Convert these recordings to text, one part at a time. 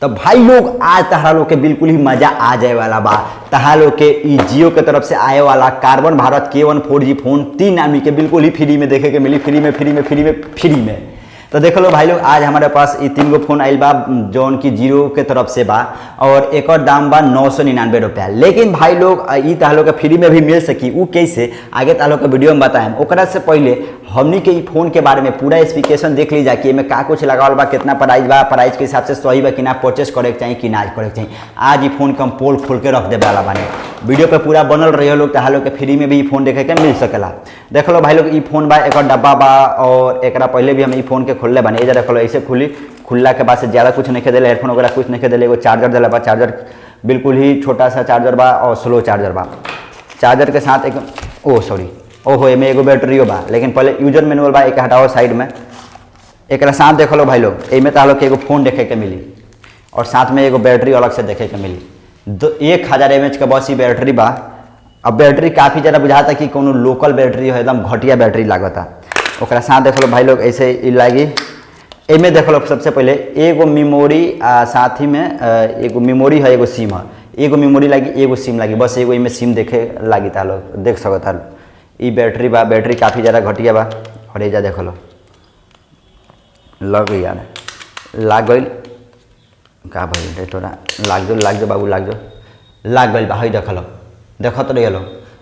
तो भाई लोग आज तहरा लोग के बिल्कुल ही मजा आ जाए वाला बा। तहरा लोग के ई जियो के तरफ से आए वाला carbon Bharat K1 4G phone 3 आदमी के बिल्कुल ही फ्री में देखे के मिली, फ्री में। तो देख लो भाई लोग आज हमारे पास ये 3 गो फोन आइल बा जौन की जियो के तरफ से बा और एक और दाम बा 999 रुपया। लेकिन भाई लोग ई तह लोग के फ्री में भी मिल सकी, वो कैसे आगे तह लोग के वीडियो में बताएं। ओकरा से पहले हमनी के फोन के बारे में पूरा स्पेसिफिकेशन देख ली जाए कि एमे का कुछ लगावल बा, कितना प्राइस बा, प्राइस के हिसाब से सही बा कि ना, परचेस करे के चाहिए कि ना करे के चाहिए। आज ये फोन के हम पोल खोल के रख दे वाला बाने, वीडियो पे पूरा बनल रहे लोग तह लोग के फ्री में भी फोन देखे के मिल सकेला। देख लो भाई लोग ई फोन बा, एक डब्बा बा और एक पहले भी हम ई फोन के खोलले बानी। ये देख लो ऐसे खुला के बाद से ज़्यादा कुछ नहीं दिले, हेडफोन वगैरह कुछ नहीं दिले। एगो चार्जर दिला बा, चार्जर बिल्कुल ही छोटा सा चार्जर बा और स्लो चार्जर बा। चार्जर के साथ एक ओहो एमे एगो बैटरियो बा। लेकिन पहले यूजर मैनुअल बा, एक हटाओ साइड में। एक साथ देख लो भाई लोग, एमे तह लोग के एगो फोन देखे के मिली और साथ में एगो बैटरी अलग से देखे के मिली। 1000 mAh का बस ही बैटरी बा। अब बैटरी काफ़ी ज़्यादा बुझाता कि कोनो लोकल बैटरी हो, एकदम घटिया बैटरी लागता। ओकरा साथ देख लो भाई लोग ऐसे ही लागी। एमे देख लो सबसे पहले एगो मेमोरी साथ ही में एगो मेमोरी है, एगो सिम है। एगो मेमोरी लागी, एगो सिम लागी, बस एगो इमें सिम देखे लागी ता लोग देख सकता। ई बैटरी बा, बैटरी काफ़ी ज़्यादा घटिया बा। और एजा देख लो लग यार लाग गई का भाई तोरा लाग जो बाबू लाग गई बा। हई देख लो, देखत रही लो।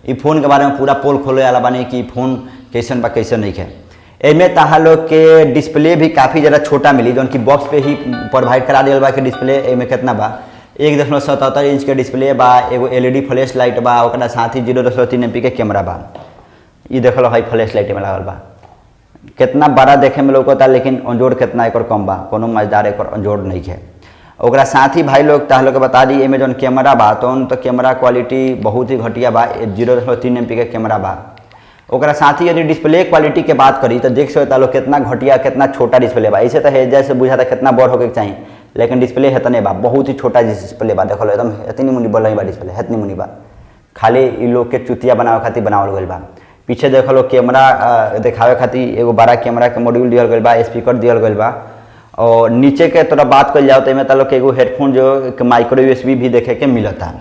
ई फोन के बारे में पूरा पोल खोले वाला बानी कि फोन कैसन बा कैसन नहीं है। एमे तहा लोग के डिस्प्ले भी काफ़ी ज़्यादा छोटा मिली, जौन कि बॉक्स पे ही प्रोवाइड करा दिया बा कि डिस्प्ले एमे कितना बा। एक 77 इंच के डिस्प्ले बा, एगो LED फ्लैश लाइट बा, ओकरा साथ ही 0.3 MP के कैमरा बा। ये देख लो भाई फ्लैश लाइट में लागल बा, कितना बड़ा देखे में लौकता, लेकिन अंजोड़ कितना एक कम बा, कोनो मजेदार एक अंजोड़ नहीं है। ओकरा साथ ही भाई लोग तह लोग के बता दी एमे जौन कैमरा बा तो कैमरा क्वालिटी बहुत ही घटिया बा, 0.3 MP के कैमरा बा। ओकरा साथ ही यदि डिस्प्ले क्वालिटी के बात करी तो देख सकता लोग कितना घटिया कितना छोटा डिस्प्ले बा। ऐसे तो है जैसे बुझाता कितना बड़ होके चाहिए, लेकिन डिस्प्ले हेतने बा, बहुत ही छोटा डिस्प्ले बा। देखो एकदम इतनी मुनी बोल बा डिस्प्ले, इतनी मुनी बा, खाली इ लोग के चुतिया बनावे खातिर बनावल गइल बा। पीछे देख लो कैमरा दिखावे खातिर एगो बड़ा कैमरा के मॉड्यूल दियल गइल बा, स्पीकर दियल गइल बा। और नीचे के तरफ बात कर जाओ तो एमे तह लोग के एगो हेडफोन जो माइक्रो USB भी देखे के मिलता।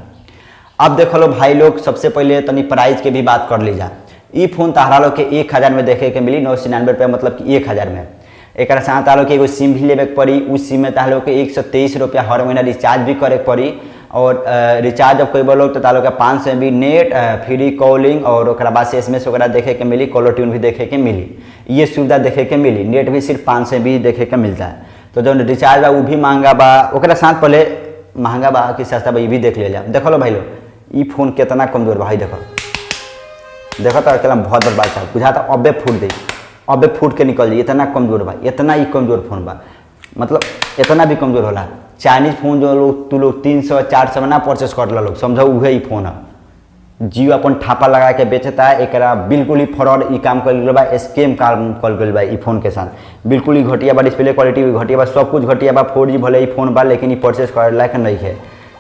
अब देख लो भाई लोग सबसे पहले तनी प्राइस के भी बात कर ली जा। ई फोन तहरा लोग के 1000 में देखे के मिली, 999 रुपया, मतलब कि 1000 में। एक साथ तह लोग के एगो सिम भी लेवे के पड़ी, उस सिम में तह लोग के 123 रुपया हर महीना रिचार्ज भी करे के पड़ी। और रिचार्ज जब कोई बोलो तो तह लोग के 500 MB नेट, फ्री कॉलिंग और ओकरा बाद से SMS वगैरह देखे के मिली, कॉलर ट्यून भी देखे के मिली, ये सुविधा देखे के मिली। नेट भी सिर्फ 500 MB देखे के मिलता है। तो जो रिचार्ज बा वो भी महंगा बा, ओकरा साथ पहले महंगा बा कि सस्ता बा ये भी देख लिया। देखो लो भाई लोग ई फोन कितना कमजोर बा। देखो तो अकेला बहुत बड़ बात है, बुझाता अबे फूट दे, अबे फूट के निकल जाए, इतना कमजोर बा, इतना ही कमजोर फोन बा। मतलब इतना भी कमजोर होला। चाइनीज फोन जो लोग तू लोग 300-400 में ना परचेस कर लोग, समझो वही फोन है। जियो अपन ठापा लगा के बेचता है, एक बिल्कुल ही फ्रॉड ई काम कर बा, स्कैम काम कर गल बा ई फोन के साथ। बिल्कुल ही घटिया बा, डिस्प्ले क्वालिटी भी घटिया बा, सब कुछ घटिया बा। 4G भले ही फोन बा, लेकिन ये परचेस कर लायक नहीं है।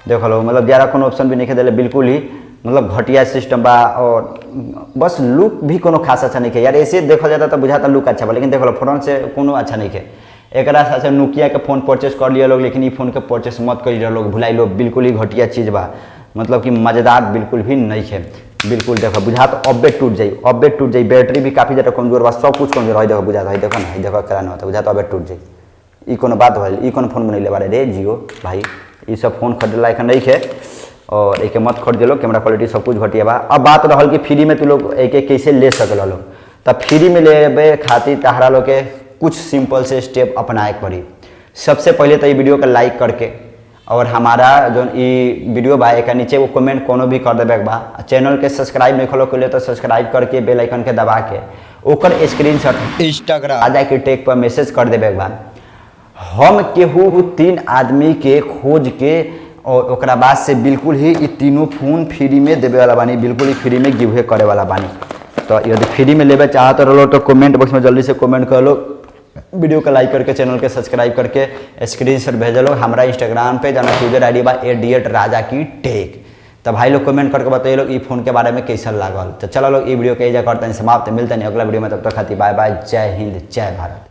देख लो मतलब ज़्यादा कोनो ऑप्शन भी नहीं दिले, बिल्कुल ही मतलब घटिया सिस्टम बा। और बस लुक भी कोनो खास अच्छा नहीं है यार। ऐसे देखा जाता तो बुझाता लुक अच्छा बा, लेकिन देख लो फ्रंट से कोनो अच्छा नहीं है। एक साथ नोकिया के फोन परचेस कर लिया लोग, लेकिन ये फोन के परचेस मत करिए लोग, भुलाई लो, बिल्कुल ही घटिया चीज़ बा, मतलब कि मज़ेदार बिल्कुल भी नहीं है। बिल्कुल देखो बुझा तो अब्बे टूट जाई, बैटरी भी काफ़ी ज़्यादा कमजोर बा, सब कुछ कमजोर है। देखो बुझा है, देखो ना, देखो करा ना बुझा तो अब्बे टूट जाई। ई कोनो बात भइल, ई कोनो फोन बनैले बारे रे जियो भाई, ये सब फोन खरीदे लायक नहीं है और एक मत खरीद लो। कैमरा क्वालिटी सब कुछ घटिया बा। अब बात रहल कि फ्री में तू लोग एक कैसे ले सकल लोग, तब फ्री में लेबे खातिर तहरा लोग के कुछ सिंपल से स्टेप अपनाए पड़ी। सबसे पहले तो ये वीडियो को लाइक करके और हमारा जो ये वीडियो बा एक नीचे वो कमेंट कोनो भी कर देवे बा। चैनल के सब्सक्राइब नहीं खोलो के तो सब्सक्राइब करके बेल आइकन के दबा के ओकर स्क्रीनशॉट इंस्टाग्राम आजा के टेक पर मैसेज कर देवे बा। हम केहू 3 आदमी के खोज के और ओकरा बाद से बिल्कुल ही ये तीनों फोन फ्री में देवे वाला बानी, बिल्कुल ही फ्री में गिवे करे वाला बानी। तो यदि फ्री में लेवे चाहते रहो तो कमेंट बॉक्स में जल्दी से कमेंट कर लो, वीडियो को लाइक करके चैनल के सब्सक्राइब करके स्क्रीनशॉट भेज लो। हमारा इंस्टाग्राम पे जाना यूजर ID बा @राजा की टेक। तो भाई लोग कमेंट करके बताइए लोग ये फोन के बारे में कैसा लागल। तो चलो लोग ये वीडियो के एजा करते हैं समाप्त, मिलते हैं अगला वीडियो में, तब तक खातिर बाय बाय, जय हिंद जय भारत।